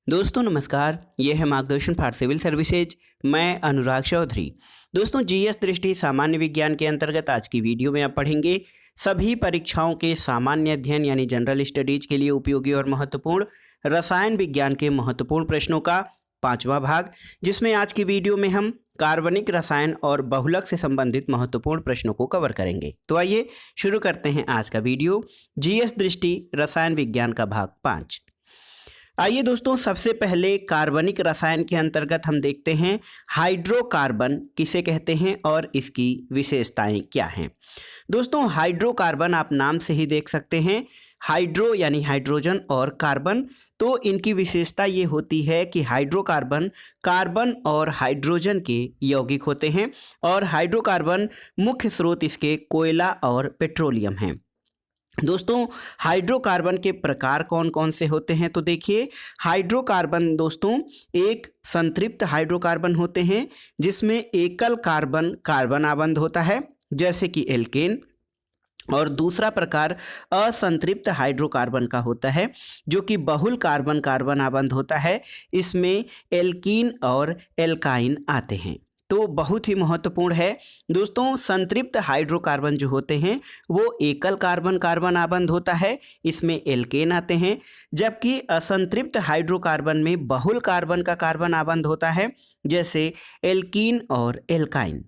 दोस्तों नमस्कार, ये है मार्गदर्शन फॉर सिविल सर्विसेज। मैं अनुराग चौधरी। दोस्तों जीएस दृष्टि सामान्य विज्ञान के अंतर्गत आज की वीडियो में आप पढ़ेंगे सभी परीक्षाओं के सामान्य अध्ययन यानी जनरल स्टडीज के लिए उपयोगी और महत्वपूर्ण रसायन विज्ञान के महत्वपूर्ण प्रश्नों का पांचवा भाग, जिसमें आज की वीडियो में हम कार्बनिक रसायन और बहुलक से संबंधित महत्वपूर्ण प्रश्नों को कवर करेंगे। तो आइए शुरू करते हैं आज का वीडियो। जीएस दृष्टि रसायन विज्ञान का भाग 5। आइए दोस्तों, सबसे पहले कार्बनिक रसायन के अंतर्गत हम देखते हैं हाइड्रोकार्बन किसे कहते हैं और इसकी विशेषताएं क्या हैं। दोस्तों हाइड्रोकार्बन आप नाम से ही देख सकते हैं, हाइड्रो यानी हाइड्रोजन और कार्बन, तो इनकी विशेषता ये होती है कि हाइड्रोकार्बन कार्बन और हाइड्रोजन के यौगिक होते हैं और हाइड्रोकार्बन मुख्य स्रोत इसके कोयला और पेट्रोलियम हैं। दोस्तों हाइड्रोकार्बन के प्रकार कौन कौन से होते हैं, तो देखिए हाइड्रोकार्बन दोस्तों एक संतृप्त हाइड्रोकार्बन होते हैं जिसमें एकल कार्बन कार्बन आबंध होता है जैसे कि एल्केन, और दूसरा प्रकार असंतृप्त हाइड्रोकार्बन का होता है जो कि बहुल कार्बन कार्बन आबंध होता है, इसमें एल्कीन और एल्काइन आते हैं। तो बहुत ही महत्वपूर्ण है दोस्तों, संतृप्त हाइड्रोकार्बन जो होते हैं वो एकल कार्बन कार्बन आबंध होता है, इसमें एल्केन आते हैं, जबकि असंतृप्त हाइड्रोकार्बन में बहुल कार्बन का कार्बन आबंध होता है जैसे एल्कीन और एल्काइन।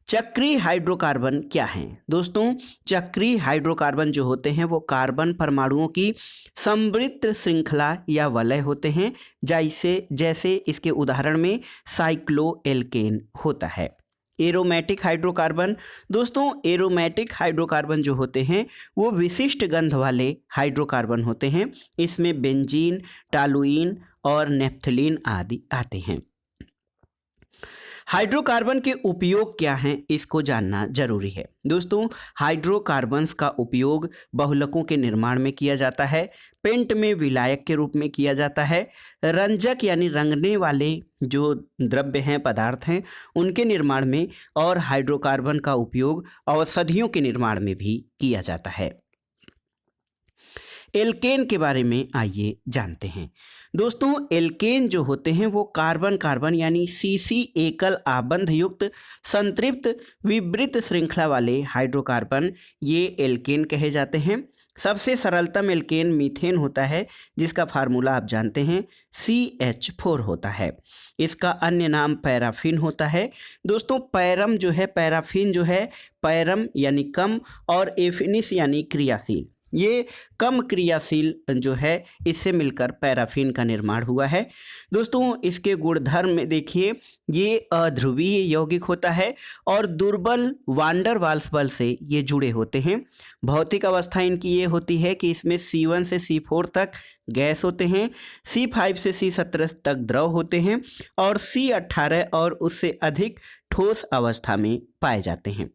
चक्रीय हाइड्रोकार्बन क्या हैं दोस्तों? चक्रीय हाइड्रोकार्बन जो होते हैं वो कार्बन परमाणुओं की समृद्ध श्रृंखला या वलय होते हैं, जैसे इसके उदाहरण में साइक्लोएल्केन होता है। एरोमेटिक हाइड्रोकार्बन दोस्तों, एरोमेटिक हाइड्रोकार्बन जो होते हैं वो विशिष्ट गंध वाले हाइड्रोकार्बन होते हैं, इसमें बेंजीन, टालुइन और नेफ्थलीन आदि आते हैं। हाइड्रोकार्बन के उपयोग क्या हैं इसको जानना जरूरी है। दोस्तों हाइड्रोकार्बन्स का उपयोग बहुलकों के निर्माण में किया जाता है, पेंट में विलायक के रूप में किया जाता है, रंजक यानी रंगने वाले जो द्रव्य हैं पदार्थ हैं उनके निर्माण में, और हाइड्रोकार्बन का उपयोग औषधियों के निर्माण में भी किया जाता है। एल्केन के बारे में आइए जानते हैं। दोस्तों एल्केन जो होते हैं वो कार्बन कार्बन यानी सीसी एकल आबंध युक्त संतृप्त विवृत श्रृंखला वाले हाइड्रोकार्बन, ये एल्केन कहे जाते हैं। सबसे सरलतम एल्केन मीथेन होता है जिसका फार्मूला आप जानते हैं CH4 होता है। इसका अन्य नाम पैराफिन होता है। दोस्तों पैरम जो है, पैराफिन जो है, पैरम यानी कम और एफिनिस यानी क्रियाशील, ये कम क्रियाशील जो है इससे मिलकर पैराफिन का निर्माण हुआ है। दोस्तों इसके गुणधर्म में देखिए, ये अध्रुवीय यौगिक होता है और दुर्बल वांडर वाल्स बल से ये जुड़े होते हैं। भौतिक अवस्था इनकी ये होती है कि इसमें C1 से C4 तक गैस होते हैं, C5 से C17 तक द्रव होते हैं और C18 और उससे अधिक ठोस अवस्था में पाए जाते हैं।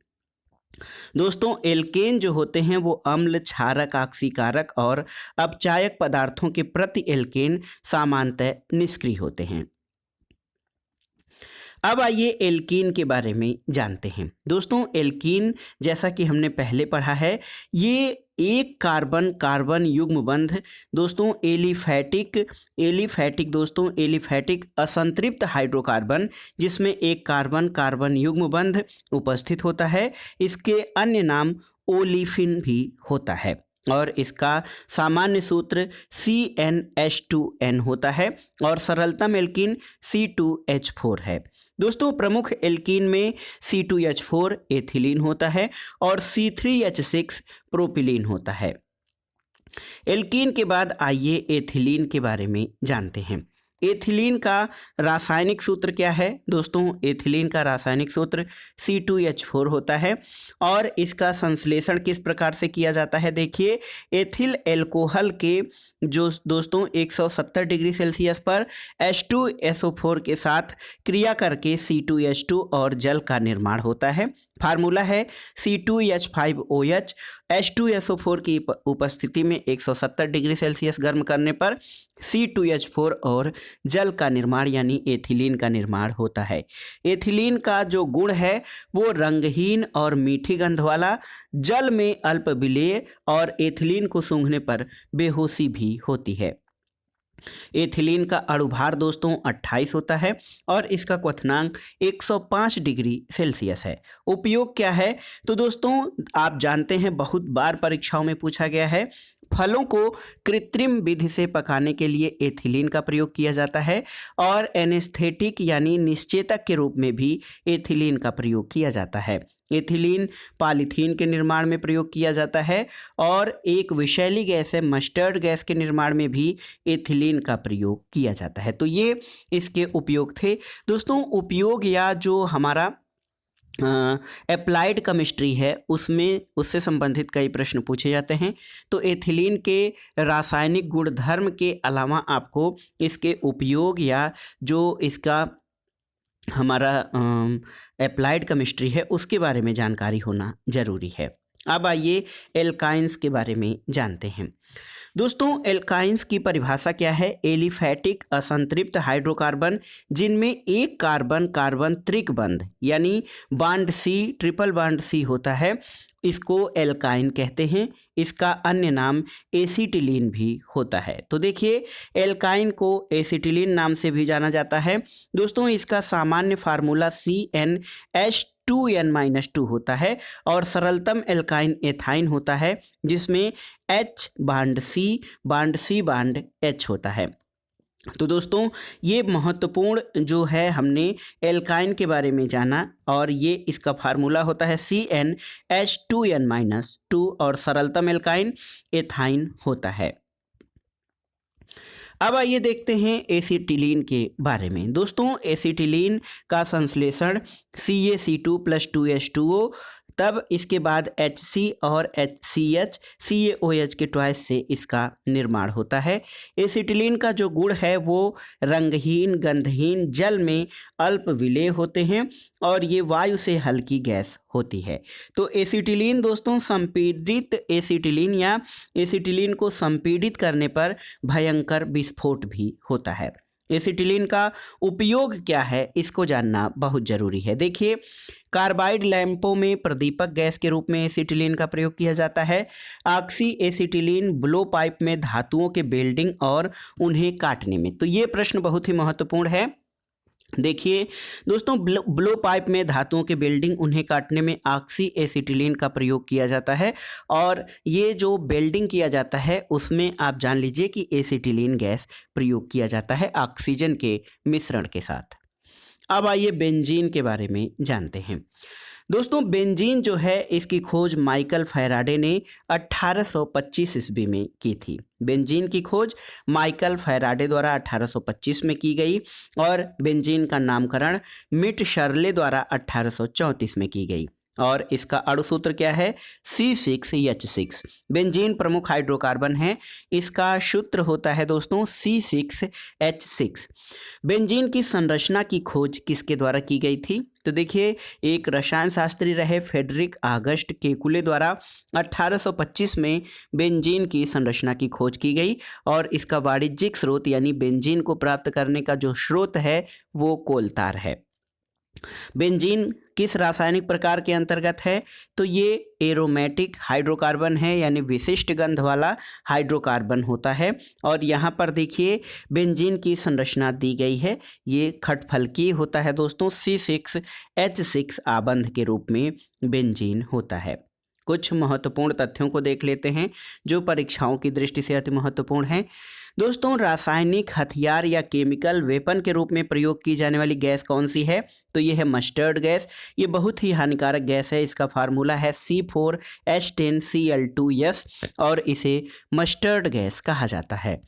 दोस्तों एल्केन जो होते हैं वो अम्ल, क्षारक, ऑक्सीकारक और अपचायक पदार्थों के प्रति एल्केन सामान्यतः निष्क्रिय होते हैं। अब आइए एल्कीन के बारे में जानते हैं। दोस्तों एल्कीन जैसा कि हमने पहले पढ़ा है, ये एक कार्बन कार्बन युग्म बंध दोस्तों एलिफैटिक असंतृप्त हाइड्रोकार्बन जिसमें एक कार्बन कार्बन युग्म बंध उपस्थित होता है, इसके अन्य नाम ओलिफिन भी होता है और इसका सामान्य सूत्र CnH2n होता है और सरलतम एल्कीन C2H4 है। दोस्तों प्रमुख एल्कीन में C2H4 एथिलीन होता है और C3H6 प्रोपिलीन होता है। एल्कीन के बाद आइए एथिलीन के बारे में जानते हैं। एथिलीन का रासायनिक सूत्र क्या है? दोस्तों एथिलीन का रासायनिक सूत्र C2H4 होता है और इसका संश्लेषण किस प्रकार से किया जाता है? देखिए एथिल एल्कोहल के जो दोस्तों 170 डिग्री सेल्सियस पर H2SO4 के साथ क्रिया करके C2H2 और जल का निर्माण होता है। फार्मूला है C2H5OH। H2SO4 की उपस्थिति में 170 डिग्री सेल्सियस गर्म करने पर C2H4 और जल का निर्माण यानी एथिलीन का निर्माण होता है। एथिलीन का जो गुण है वो रंगहीन और मीठी गंध वाला, जल में अल्प विलेय और एथिलीन को सूंघने पर बेहोशी भी होती है। एथिलीन का अणुभार दोस्तों 28 होता है और इसका क्वथनांक 105 डिग्री सेल्सियस है। उपयोग क्या है? तो दोस्तों आप जानते हैं, बहुत बार परीक्षाओं में पूछा गया है, फलों को कृत्रिम विधि से पकाने के लिए एथिलीन का प्रयोग किया जाता है और एनेस्थेटिक यानी निश्चेतक के रूप में भी एथिलीन का प्रयोग किया जाता है। एथिलीन पॉलीथीन के निर्माण में प्रयोग किया जाता है और एक विषैली गैस है मस्टर्ड गैस के निर्माण में भी एथिलीन का प्रयोग किया जाता है। तो ये इसके उपयोग थे दोस्तों। उपयोग या जो हमारा अप्लाइड केमिस्ट्री है उसमें उससे संबंधित कई प्रश्न पूछे जाते हैं। तो एथिलीन के रासायनिक गुणधर्म के अलावा आपको इसके उपयोग या जो इसका हमारा अप्लाइड केमिस्ट्री है उसके बारे में जानकारी होना ज़रूरी है। अब आइए एल्काइंस के बारे में जानते हैं। दोस्तों एल्काइंस की परिभाषा क्या है? एलिफैटिक असंतृप्त हाइड्रोकार्बन जिनमें एक कार्बन कार्बन त्रिकबंध यानी bond C, triple bond C होता है, इसको एल्काइन कहते हैं। इसका अन्य नाम एसिटिलीन भी होता है। तो देखिए एल्काइन को एसिटिलीन नाम से भी जाना जाता है। दोस्तों इसका सामान्य फार्मूला CnH2n-2 होता है और सरलतम एल्काइन एथाइन होता है जिसमें H bond C bond H होता है। तो दोस्तों ये महत्वपूर्ण जो है, हमने एल्काइन के बारे में जाना और ये इसका फार्मूला होता है CnH2n-2 और सरलतम एल्काइन एथाइन होता है। अब आइए देखते हैं एसिटिलीन के बारे में। दोस्तों एसिटिलीन का संश्लेषण CaC2+2H2O, तब इसके बाद HC और HCH CaOH के ट्वाइस से इसका निर्माण होता है। एसिटिलीन का जो गुण है वो रंगहीन गंधहीन जल में अल्प विलेय होते हैं और ये वायु से हल्की गैस होती है। तो एसिटिलीन दोस्तों संपीड़ित एसिटिलीन या एसिटिलीन को संपीड़ित करने पर भयंकर विस्फोट भी होता है। एसिटिलीन का उपयोग क्या है इसको जानना बहुत ज़रूरी है। देखिए कार्बाइड लैंपों में प्रदीपक गैस के रूप में एसिटिलीन का प्रयोग किया जाता है। ऑक्सी एसिटिलीन ब्लो पाइप में धातुओं के बेल्डिंग और उन्हें काटने में। तो ये प्रश्न बहुत ही महत्वपूर्ण है। देखिए दोस्तों ब्लो पाइप में धातुओं के बेल्डिंग उन्हें काटने में ऑक्सी एसिटिलीन का प्रयोग किया जाता है और ये जो बेल्डिंग किया जाता है उसमें आप जान लीजिए कि एसिटिलीन गैस प्रयोग किया जाता है ऑक्सीजन के मिश्रण के साथ। अब आइए बेंजीन के बारे में जानते हैं। दोस्तों बेंजीन जो है इसकी खोज माइकल फैराडे ने 1825 ईस्वी में की थी। बेंजीन की खोज माइकल फैराडे द्वारा 1825 में की गई और बेंजीन का नामकरण मिट शर्ले द्वारा 1834 में की गई और इसका अणुसूत्र क्या है? C6H6। बेंजीन प्रमुख हाइड्रोकार्बन है, इसका सूत्र होता है दोस्तों C6H6। बेंजीन की संरचना की खोज किसके द्वारा की गई थी? तो देखिए एक रसायन शास्त्री रहे फेडरिक ऑगस्ट केकुले द्वारा 1825 में बेंजीन की संरचना की खोज की गई और इसका वाणिज्यिक स्रोत यानी बेंजीन को प्राप्त करने का जो स्रोत है वो कोलतार है। बेंजीन किस रासायनिक प्रकार के अंतर्गत है? तो ये एरोमेटिक हाइड्रोकार्बन है यानी विशिष्ट गंध वाला हाइड्रोकार्बन होता है और यहाँ पर देखिए बेंजीन की संरचना दी गई है। ये खटफलकीय होता है दोस्तों। C6H6 आबंध के रूप में बेंजीन होता है। कुछ महत्वपूर्ण तथ्यों को देख लेते हैं जो परीक्षाओं की दृष्टि से अति महत्वपूर्ण है। दोस्तों रासायनिक हथियार या केमिकल वेपन के रूप में प्रयोग की जाने वाली गैस कौन सी है? तो ये है मस्टर्ड गैस। ये बहुत ही हानिकारक गैस है। इसका फार्मूला है C4H10Cl2S और इसे मस्टर्ड गैस कहा जाता है।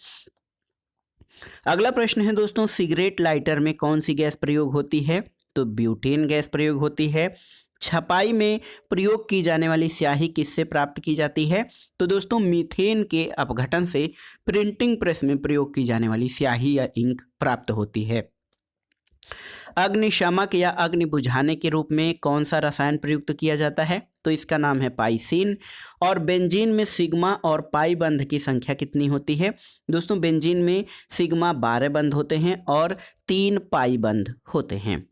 अगला प्रश्न है दोस्तों सिगरेट लाइटर में कौन सी गैस प्रयोग होती है? तो ब्यूटेन गैस प्रयोग होती है। छपाई में प्रयोग की जाने वाली स्याही किससे प्राप्त की जाती है? तो दोस्तों मीथेन के अपघटन से प्रिंटिंग प्रेस में प्रयोग की जाने वाली स्याही या इंक प्राप्त होती है। अग्निशमक या अग्नि बुझाने के रूप में कौन सा रसायन प्रयुक्त किया जाता है? तो इसका नाम है पाइसिन। और बेंजीन में सिग्मा और पाई बंध की संख्या कितनी होती है? दोस्तों बेंजीन में सिग्मा 12 बंध होते हैं और 3 पाई बंध होते हैं।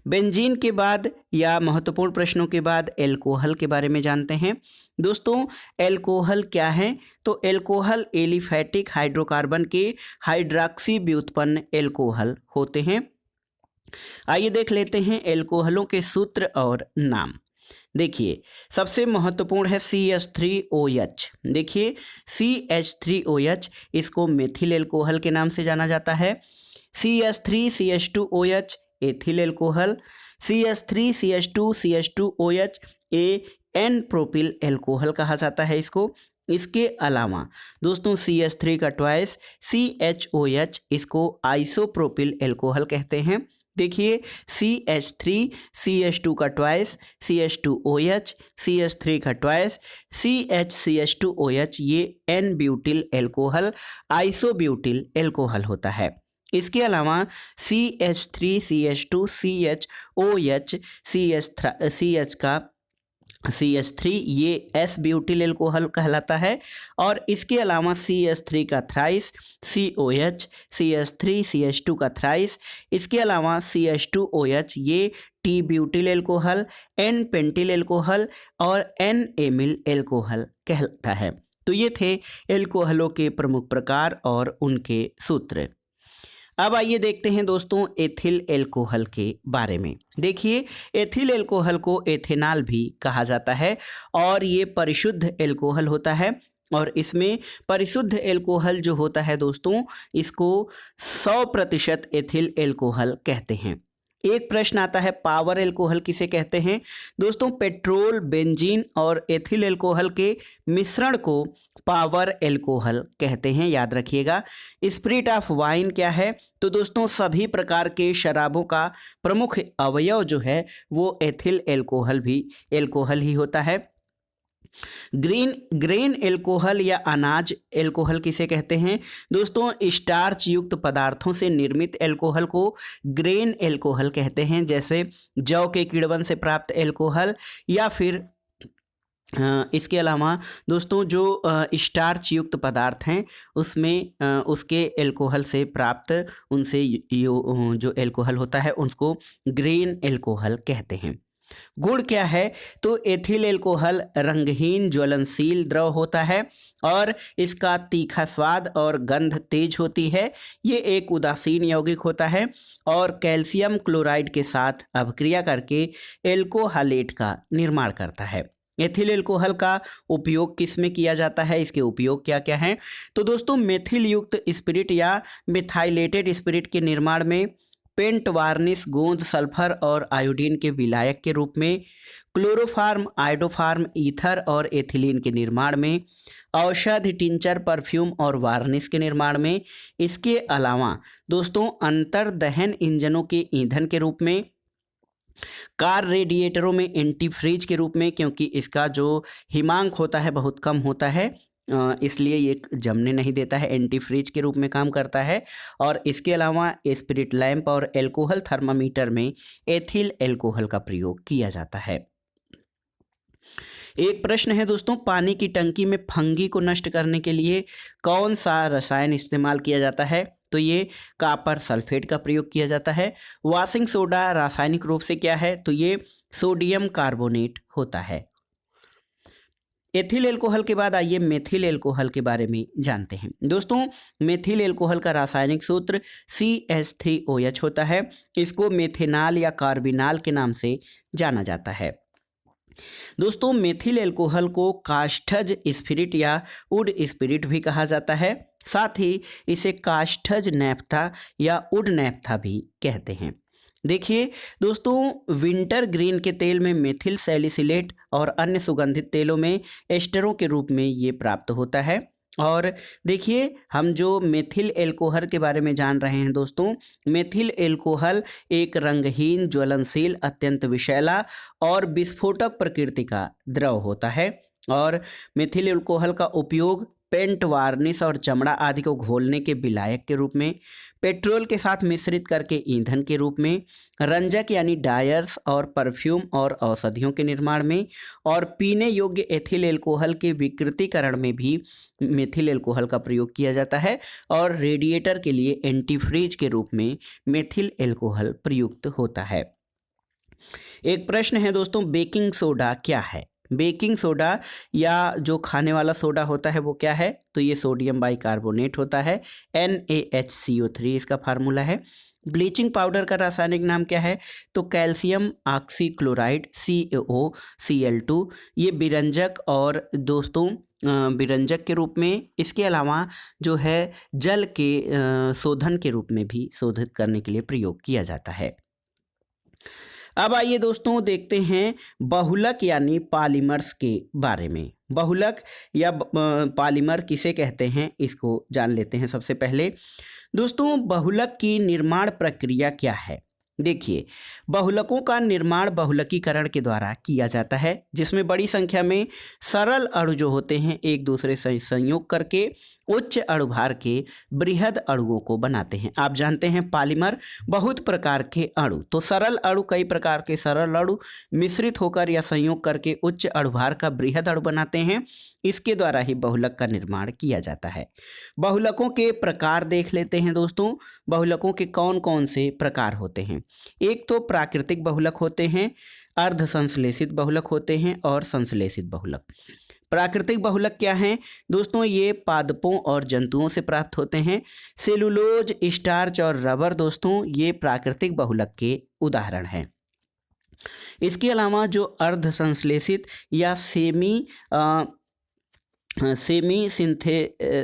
बेंजीन के बाद या महत्वपूर्ण प्रश्नों के बाद एल्कोहल के बारे में जानते हैं। दोस्तों एल्कोहल क्या है? तो एल्कोहल एलिफैटिक हाइड्रोकार्बन के हाइड्रॉक्सी व्युत्पन्न एल्कोहल होते हैं। आइए देख लेते हैं एल्कोहलों के सूत्र और नाम। देखिए सबसे महत्वपूर्ण है CH3OH। देखिए CH3OH इसको मेथिल एल्कोहल के नाम से जाना जाता है। CH3CH2OH ethyl alcohol, CH3CH2CH2OH n propyl alcohol कहा जाता है इसको। इसके अलावा दोस्तों CH3 का ट्वाइस CHOH इसको आइसोप्रोपिल एल्कोहल कहते हैं। देखिए CH3 CH2 का ट्वाइस CH2OH, CH3 का ट्वाइस CH2OH ये N butyl alcohol isobutyl alcohol होता है। इसके अलावा CH3 CH2 CHOH CH का CH3 ये एस ब्यूटिल एल्कोहल कहलाता है। और इसके अलावा CH3 का थ्राइस COH, CH3 CH2 का थ्राइस, इसके अलावा CH2OH ये t butyl alcohol, n pentyl alcohol और एन एमिल एल्कोहल कहलाता है। तो ये थे एल्कोहलों के प्रमुख प्रकार और उनके सूत्र। अब आइए देखते हैं दोस्तों एथिल एल्कोहल के बारे में। देखिए एथिल एल्कोहल को एथेनॉल भी कहा जाता है और ये परिशुद्ध एल्कोहल होता है। और इसमें परिशुद्ध एल्कोहल जो होता है दोस्तों इसको 100% एथिल एल्कोहल कहते हैं। एक प्रश्न आता है पावर एल्कोहल किसे कहते हैं? दोस्तों पेट्रोल, बेंजीन और एथिल एल्कोहल के मिश्रण को पावर एल्कोहल कहते हैं, याद रखिएगा। स्पिरिट ऑफ वाइन क्या है? तो दोस्तों सभी प्रकार के शराबों का प्रमुख अवयव जो है वो एथिल एल्कोहल भी एल्कोहल ही होता है। ग्रेन एल्कोहल या अनाज एल्कोहल किसे कहते हैं? दोस्तों स्टार्च युक्त पदार्थों से निर्मित एल्कोहल को ग्रेन एल्कोहल कहते हैं, जैसे जौ के किण्वन से प्राप्त एल्कोहल या फिर इसके अलावा दोस्तों जो स्टार्च युक्त पदार्थ हैं उसमें उसके एल्कोहल से प्राप्त उनसे जो एल्कोहल होता है उसको ग्रेन एल्कोहल कहते हैं। गुण क्या है? तो एथिल एल्कोहल रंगहीन ज्वलनशील द्रव होता है और इसका तीखा स्वाद और गंध तेज होती है। ये एक उदासीन यौगिक होता है और कैल्शियम क्लोराइड के साथ अभिक्रिया करके एल्कोहलेट का निर्माण करता है। एथिल एल्कोहल का उपयोग किस में किया जाता है? इसके उपयोग क्या क्या हैं? तो दोस्तों मेथिल युक्त स्पिरिट या मिथाइलेटेड स्पिरिट के निर्माण में, पेंट वार्निश, गोंद, सल्फर और आयोडीन के विलायक के रूप में, क्लोरोफार्म, आयोडोफार्म, ईथर और एथिलीन के निर्माण में, औषधि, टिंचर, परफ्यूम और वार्निश के निर्माण में। इसके अलावा दोस्तों अंतर्दहन इंजनों के ईंधन के रूप में, कार रेडिएटरों में एंटीफ्रीज के रूप में, क्योंकि इसका जो हिमांक होता है बहुत कम होता है इसलिए ये जमने नहीं देता है, एंटीफ्रीज के रूप में काम करता है। और इसके अलावा स्पिरिट लैंप और एल्कोहल थर्मामीटर में एथिल एल्कोहल का प्रयोग किया जाता है। एक प्रश्न है दोस्तों पानी की टंकी में फंगी को नष्ट करने के लिए कौन सा रसायन इस्तेमाल किया जाता है? तो ये कॉपर सल्फेट का प्रयोग किया जाता है। वॉशिंग सोडा रासायनिक रूप से क्या है? तो ये सोडियम कार्बोनेट होता है। एथिल एल्कोहल के बाद आइए मेथिल एल्कोहल के बारे में जानते हैं। दोस्तों मेथिल एल्कोहल का रासायनिक सूत्र CH3OH होता है। इसको मेथेनॉल या कार्बिनॉल के नाम से जाना जाता है। दोस्तों मेथिल एल्कोहल को काष्ठज स्पिरिट या वुड स्पिरिट भी कहा जाता है, साथ ही इसे काष्ठज नैप्था या वुड नैप्था भी कहते हैं। देखिए दोस्तों विंटर ग्रीन के तेल में मेथिल सैलिसिलेट और अन्य सुगंधित तेलों में एस्टरों के रूप में ये प्राप्त होता है। और देखिए हम जो मेथिल एल्कोहल के बारे में जान रहे हैं दोस्तों, मेथिल एल्कोहल एक रंगहीन ज्वलनशील अत्यंत विषैला और विस्फोटक प्रकृति का द्रव होता है। और मेथिल एल्कोहल का उपयोग पेंट, वार्निश और चमड़ा आदि को घोलने के विलायक के रूप में, पेट्रोल के साथ मिश्रित करके ईंधन के रूप में, रंजक यानी डायर्स और परफ्यूम और औषधियों के निर्माण में, और पीने योग्य एथिल एल्कोहल के विकृतीकरण में भी मेथिल एल्कोहल का प्रयोग किया जाता है। और रेडिएटर के लिए एंटीफ्रीज के रूप में मेथिल एल्कोहल प्रयुक्त होता है। एक प्रश्न है दोस्तों, बेकिंग सोडा क्या है? बेकिंग सोडा या जो खाने वाला सोडा होता है वो क्या है? तो ये सोडियम बाइकार्बोनेट होता है, NaHCO3 इसका फार्मूला है। ब्लीचिंग पाउडर का रासायनिक नाम क्या है? तो कैल्शियम ऑक्सीक्लोराइड CaOCl2। ये विरंजक और दोस्तों विरंजक के रूप में, इसके अलावा जो है जल के शोधन के रूप में भी शोधित करने के लिए प्रयोग किया जाता है। अब आइए दोस्तों देखते हैं बहुलक यानी पॉलीमर्स के बारे में। बहुलक या पॉलीमर किसे कहते हैं, इसको जान लेते हैं। सबसे पहले दोस्तों बहुलक की निर्माण प्रक्रिया क्या है? देखिए, बहुलकों का निर्माण बहुलकीकरण के द्वारा किया जाता है, जिसमें बड़ी संख्या में सरल अणु जो होते हैं एक दूसरे से संयोग करके उच्च अणुभार के बृहद अणुओं को बनाते हैं। आप जानते हैं पॉलीमर बहुत प्रकार के अणु, तो सरल अणु कई प्रकार के सरल अणु मिश्रित होकर या संयोग करके उच्च अणुभार का बृहद अणु बनाते हैं। इसके द्वारा ही बहुलक का निर्माण किया जाता है। बहुलकों के प्रकार देख लेते हैं दोस्तों। बहुलकों के कौन कौन से प्रकार होते हैं? एक तो प्राकृतिक बहुलक होते हैं, अर्ध संश्लेषित बहुलक होते हैं और संश्लेषित बहुलक। प्राकृतिक बहुलक क्या हैं दोस्तों? ये पादपों और जंतुओं से प्राप्त होते हैं। सेलुलोज, स्टार्च और रबर दोस्तों ये प्राकृतिक बहुलक के उदाहरण हैं। इसके अलावा जो अर्ध संश्लेषित या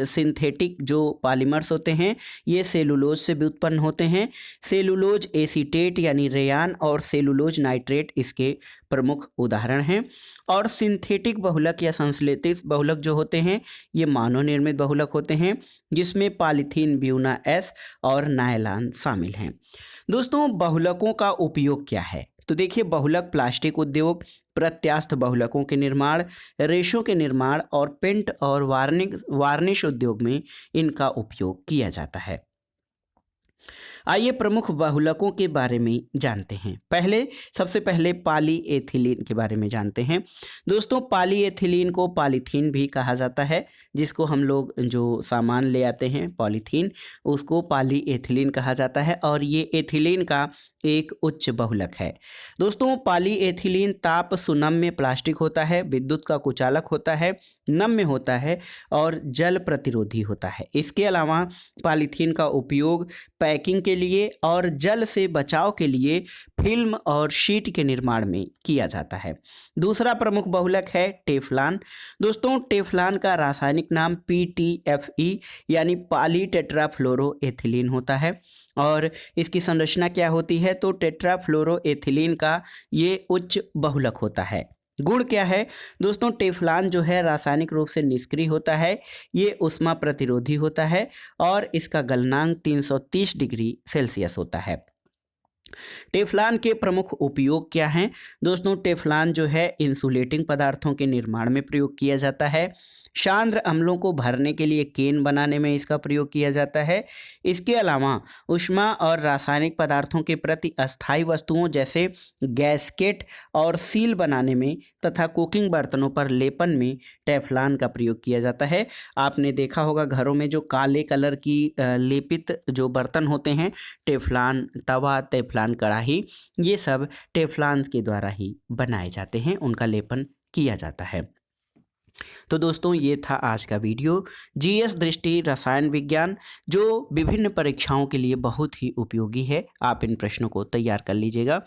सिंथेटिक जो पॉलीमर्स होते हैं ये सेलुलोज से भी उत्पन्न होते हैं। सेलुलोज एसीटेट यानी रेयान और सेलुलोज नाइट्रेट इसके प्रमुख उदाहरण हैं। और सिंथेटिक बहुलक या संश्लेषित बहुलक जो होते हैं ये मानव निर्मित बहुलक होते हैं, जिसमें पॉलीथीन, ब्यूना एस और नायलॉन शामिल हैं। दोस्तों बहुलकों का उपयोग क्या है? तो देखिए, बहुलक प्लास्टिक उद्योग, प्रत्यास्थ बहुलकों के निर्माण, रेशों के निर्माण और पेंट और वार्निश उद्योग में इनका उपयोग किया जाता है। आइए प्रमुख बहुलकों के बारे में जानते हैं। सबसे पहले पॉलीएथिलीन के बारे में जानते हैं। दोस्तों पॉलीएथिलीन को पॉलीथीन भी कहा जाता है, जिसको हम लोग जो सामान ले आते हैं पॉलीथीन, उसको पॉलीएथिलीन कहा जाता है और ये एथिलीन का एक उच्च बहुलक है। दोस्तों पॉलीएथिलीन ताप सुनम्य प्लास्टिक होता है, विद्युत का कुचालक होता है, नम्य होता है और जल प्रतिरोधी होता है। इसके अलावा पॉलीथीन का उपयोग पैकिंग के लिए और जल से बचाव के लिए फिल्म और शीट के निर्माण में किया जाता है। दूसरा प्रमुख बहुलक है टेफ्लॉन। दोस्तों टेफ्लॉन का रासायनिक नाम PTFE यानी पॉलीटेट्राफ्लोरोएथिलीन होता है और इसकी संरचना क्या होती है? तो टेट्राफ्लोरोएथिलीन का ये उच्च बहुलक होता है। गुण क्या है दोस्तों? टेफ्लॉन जो है रासायनिक रूप से निष्क्रिय होता है, ये ऊष्मा प्रतिरोधी होता है और इसका गलनांक 330 डिग्री सेल्सियस होता है। टेफ्लॉन के प्रमुख उपयोग क्या हैं दोस्तों? टेफ्लॉन जो है इंसुलेटिंग पदार्थों के निर्माण में प्रयोग किया जाता है। सांद्र अम्लों को भरने के लिए केन बनाने में इसका प्रयोग किया जाता है। इसके अलावा ऊष्मा और रासायनिक पदार्थों के प्रति अस्थायी वस्तुओं जैसे गैस्केट और सील बनाने में तथा कुकिंग बर्तनों पर लेपन में टेफ्लॉन का प्रयोग किया जाता है। आपने देखा होगा घरों में जो काले कलर की लेपित जो बर्तन होते हैं, टेफ्लॉन तवा, टेफ्लॉन कढ़ाई, ये सब टेफ्लॉन के द्वारा ही बनाए जाते हैं, उनका लेपन किया जाता है। तो दोस्तों ये था आज का वीडियो GS दृष्टि रसायन विज्ञान, जो विभिन्न परीक्षाओं के लिए बहुत ही उपयोगी है। आप इन प्रश्नों को तैयार कर लीजिएगा।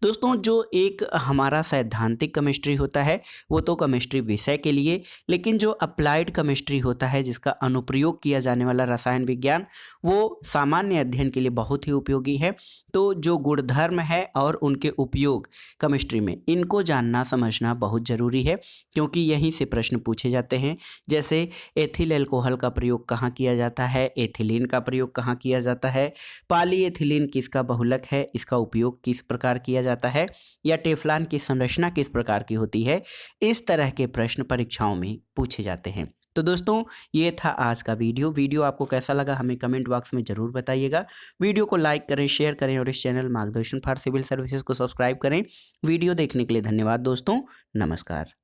दोस्तों जो एक हमारा सैद्धांतिक केमिस्ट्री होता है वो तो केमिस्ट्री विषय के लिए, लेकिन जो अप्लाइड केमिस्ट्री होता है जिसका अनुप्रयोग किया जाने वाला रसायन विज्ञान, वो सामान्य अध्ययन के लिए बहुत ही उपयोगी है। तो जो गुणधर्म है और उनके उपयोग केमिस्ट्री में, इनको जानना समझना बहुत ज़रूरी है, क्योंकि यहीं से प्रश्न पूछे जाते हैं। जैसे एथिल अल्कोहल का प्रयोग कहाँ किया जाता है, एथिलीन का प्रयोग कहाँ किया जाता है, पॉलीएथिलीन किसका बहुलक है, इसका उपयोग किस प्रकार किया जाता है, या टेफ्लॉन की संरचना किस प्रकार की होती है। इस तरह के प्रश्न परीक्षाओं में पूछे जाते हैं। तो दोस्तों ये था आज का वीडियो आपको कैसा लगा हमें कमेंट बॉक्स में ज़रूर बताइएगा। वीडियो को लाइक करें, शेयर करें और इस चैनल मार्गदर्शन फॉर सिविल सर्विसेज को सब्सक्राइब करें। वीडियो देखने के लिए धन्यवाद दोस्तों, नमस्कार।